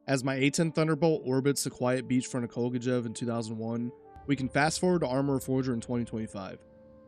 As my A-10 Thunderbolt orbits the quiet beachfront of Kolgujev in 2001, we can fast forward to Arma Reforger in 2025.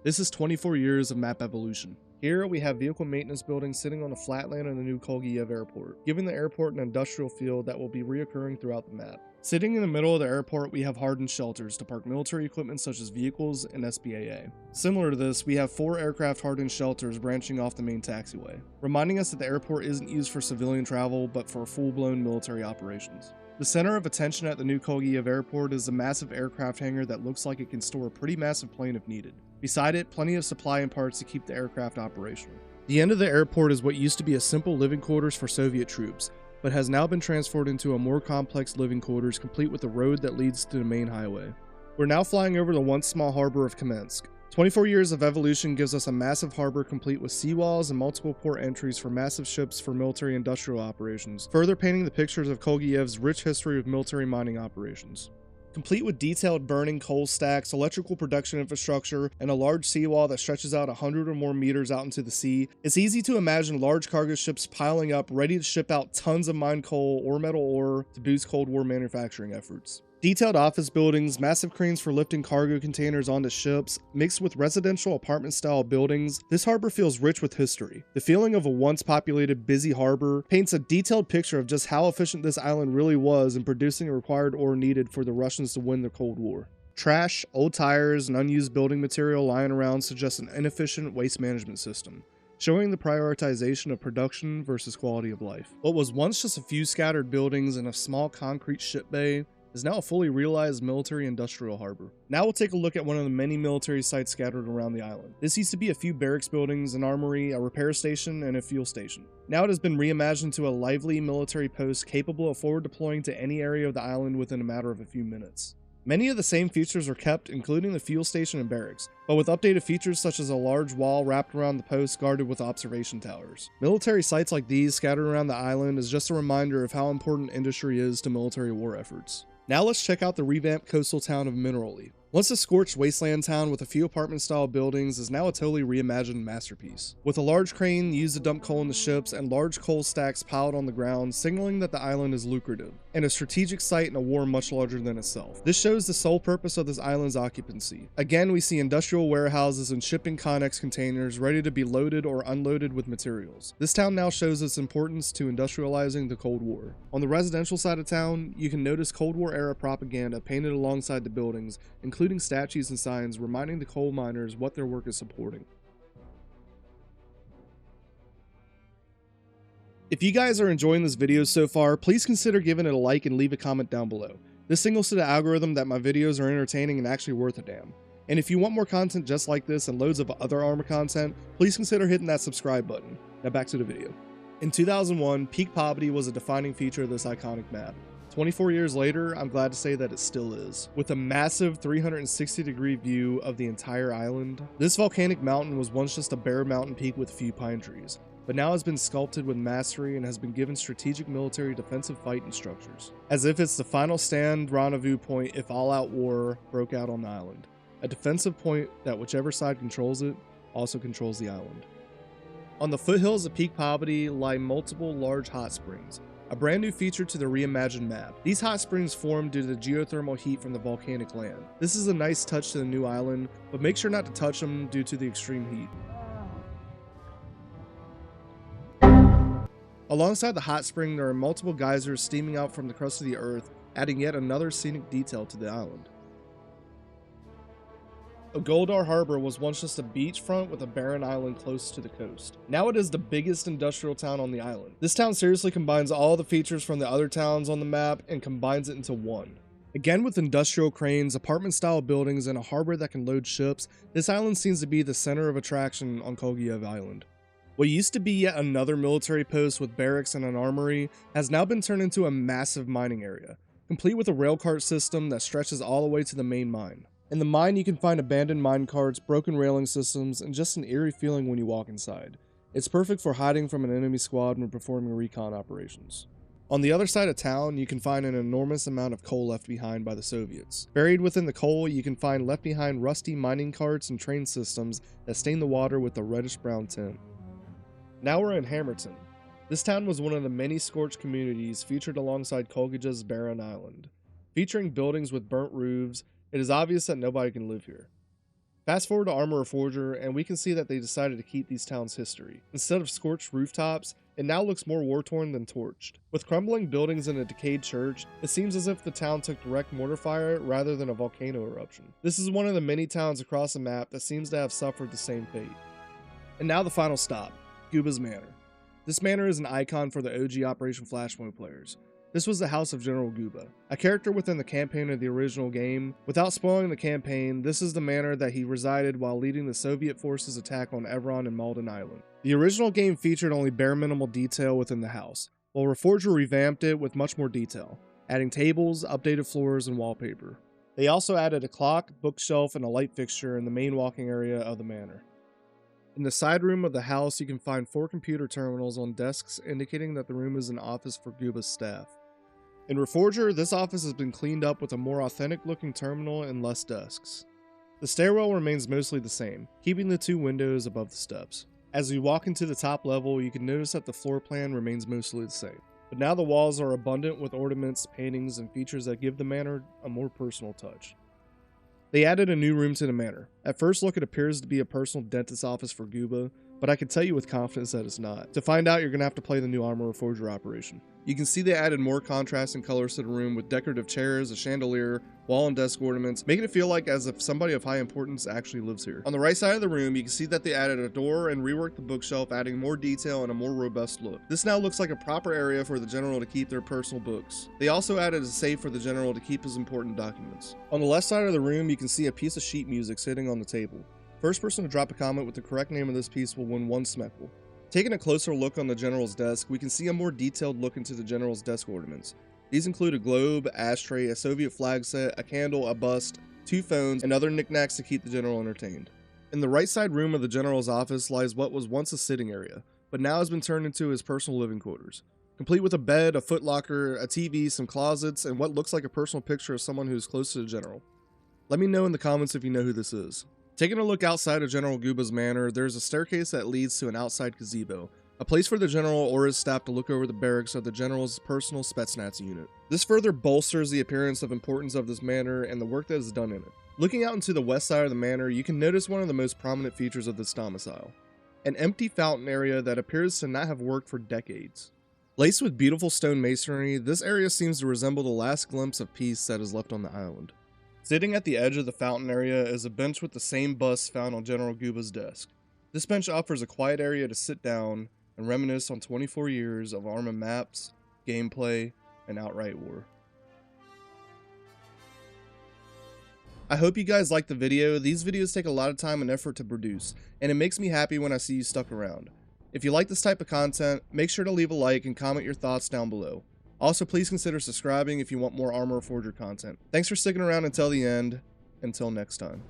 This is 24 years of map evolution. Here we have vehicle maintenance buildings sitting on the flatland of the new Kolguyev Airport, giving the airport an industrial feel that will be reoccurring throughout the map. Sitting in the middle of the airport, we have hardened shelters to park military equipment such as vehicles and SPAA. Similar to this, we have 4 aircraft hardened shelters branching off the main taxiway, reminding us that the airport isn't used for civilian travel but for full-blown military operations. The center of attention at the new Kolguyev Airport is a massive aircraft hangar that looks like it can store a pretty massive plane if needed. Beside it, plenty of supply and parts to keep the aircraft operational. The end of the airport is what used to be a simple living quarters for Soviet troops, but has now been transformed into a more complex living quarters complete with a road that leads to the main highway. We're now flying over the once small harbor of Kamensk. 24 years of evolution gives us a massive harbor complete with seawalls and multiple port entries for massive ships for military industrial operations, further painting the pictures of Kolguyev's rich history of military mining operations. Complete with detailed burning coal stacks, electrical production infrastructure, and a large seawall that stretches out 100 or more meters out into the sea, it's easy to imagine large cargo ships piling up ready to ship out tons of mined coal or metal ore to boost Cold War manufacturing efforts. Detailed office buildings, massive cranes for lifting cargo containers onto ships, mixed with residential apartment-style buildings, this harbor feels rich with history. The feeling of a once-populated, busy harbor paints a detailed picture of just how efficient this island really was in producing the required ore needed for the Russians to win the Cold War. Trash, old tires, and unused building material lying around suggest an inefficient waste management system, showing the prioritization of production versus quality of life. What was once just a few scattered buildings and a small concrete ship bay is now a fully realized military-industrial harbor. Now we'll take a look at one of the many military sites scattered around the island. This used to be a few barracks buildings, an armory, a repair station, and a fuel station. Now it has been reimagined to a lively military post capable of forward deploying to any area of the island within a matter of a few minutes. Many of the same features are kept, including the fuel station and barracks, but with updated features such as a large wall wrapped around the post guarded with observation towers. Military sites like these scattered around the island is just a reminder of how important industry is to military war efforts. Now let's check out the revamped coastal town of Mineraly. Once a scorched wasteland town with a few apartment-style buildings is now a totally reimagined masterpiece. With a large crane used to dump coal in the ships and large coal stacks piled on the ground, signaling that the island is lucrative, and a strategic site in a war much larger than itself. This shows the sole purpose of this island's occupancy. Again, we see industrial warehouses and shipping connex containers ready to be loaded or unloaded with materials. This town now shows its importance to industrializing the Cold War. On the residential side of town, you can notice Cold War era propaganda painted alongside the buildings, including statues and signs reminding the coal miners what their work is supporting. If you guys are enjoying this video so far, please consider giving it a like and leave a comment down below. This signals to the algorithm that my videos are entertaining and actually worth a damn. And if you want more content just like this and loads of other Arma content, please consider hitting that subscribe button. Now back to the video. In 2001, Pik Pobedy was a defining feature of this iconic map. 24 years later, I'm glad to say that it still is. With a massive 360-degree view of the entire island, this volcanic mountain was once just a bare mountain peak with a few pine trees, but now has been sculpted with mastery and has been given strategic military defensive fighting structures, as if it's the final stand rendezvous point if all-out war broke out on the island. A defensive point that whichever side controls it, also controls the island. On the foothills of Pik Pobedy lie multiple large hot springs, a brand new feature to the reimagined map. These hot springs form due to the geothermal heat from the volcanic land. This is a nice touch to the new island, but make sure not to touch them due to the extreme heat. Alongside the hot spring, there are multiple geysers steaming out from the crust of the earth, adding yet another scenic detail to the island. Ugoldar Harbor was once just a beachfront with a barren island close to the coast. Now it is the biggest industrial town on the island. This town seriously combines all the features from the other towns on the map and combines it into one. Again, with industrial cranes, apartment-style buildings, and a harbor that can load ships, this island seems to be the center of attraction on Kolguyev Island. What used to be yet another military post with barracks and an armory has now been turned into a massive mining area, complete with a railcart system that stretches all the way to the main mine. In the mine, you can find abandoned mine carts, broken railing systems, and just an eerie feeling when you walk inside. It's perfect for hiding from an enemy squad when performing recon operations. On the other side of town, you can find an enormous amount of coal left behind by the Soviets. Buried within the coal, you can find left behind rusty mining carts and train systems that stain the water with a reddish-brown tint. Now we're in Hamertin. This town was one of the many scorched communities featured alongside Kolgujev's barren island. Featuring buildings with burnt roofs, it is obvious that nobody can live here. Fast forward to Arma Reforger, and we can see that they decided to keep these towns' history. Instead of scorched rooftops, it now looks more war-torn than torched. With crumbling buildings and a decayed church, it seems as if the town took direct mortar fire rather than a volcano eruption. This is one of the many towns across the map that seems to have suffered the same fate. And now the final stop, Guba's Manor. This manor is an icon for the OG Operation Flashpoint players. This was the house of General Guba, a character within the campaign of the original game. Without spoiling the campaign, this is the manor that he resided while leading the Soviet forces' attack on Evron and Malden Island. The original game featured only bare minimal detail within the house, while Reforger revamped it with much more detail, adding tables, updated floors, and wallpaper. They also added a clock, bookshelf, and a light fixture in the main walking area of the manor. In the side room of the house, you can find 4 computer terminals on desks, indicating that the room is an office for Guba's staff. In Reforger, this office has been cleaned up with a more authentic looking terminal and less desks. The stairwell remains mostly the same, keeping the 2 windows above the steps. As we walk into the top level, you can notice that the floor plan remains mostly the same, but now the walls are abundant with ornaments, paintings, and features that give the manor a more personal touch. They added a new room to the manor. At first look, it appears to be a personal dentist's office for Guba, but I can tell you with confidence that it's not. To find out, you're going to have to play the new Arma Reforger operation. You can see they added more contrasting colors to the room with decorative chairs, a chandelier, wall and desk ornaments, making it feel like as if somebody of high importance actually lives here. On the right side of the room, you can see that they added a door and reworked the bookshelf, adding more detail and a more robust look. This now looks like a proper area for the general to keep their personal books. They also added a safe for the general to keep his important documents. On the left side of the room, you can see a piece of sheet music sitting on the table. First person to drop a comment with the correct name of this piece will win 1 Smeckle. Taking a closer look on the general's desk, we can see a more detailed look into the general's desk ornaments. These include a globe, ashtray, a Soviet flag set, a candle, a bust, 2 phones, and other knickknacks to keep the general entertained. In the right side room of the general's office lies what was once a sitting area, but now has been turned into his personal living quarters, complete with a bed, a footlocker, a TV, some closets, and what looks like a personal picture of someone who is close to the general. Let me know in the comments if you know who this is. Taking a look outside of General Guba's manor, there's a staircase that leads to an outside gazebo, a place for the general or his staff to look over the barracks of the general's personal Spetsnaz unit. This further bolsters the appearance of importance of this manor and the work that is done in it. Looking out into the west side of the manor, you can notice one of the most prominent features of this domicile, an empty fountain area that appears to not have worked for decades. Laced with beautiful stone masonry, this area seems to resemble the last glimpse of peace that is left on the island. Sitting at the edge of the fountain area is a bench with the same bust found on General Guba's desk. This bench offers a quiet area to sit down and reminisce on 24 years of Arma maps, gameplay, and outright war. I hope you guys liked the video. These videos take a lot of time and effort to produce, and it makes me happy when I see you stuck around. If you like this type of content, make sure to leave a like and comment your thoughts down below. Also, please consider subscribing if you want more Arma Reforger content. Thanks for sticking around until the end. Until next time.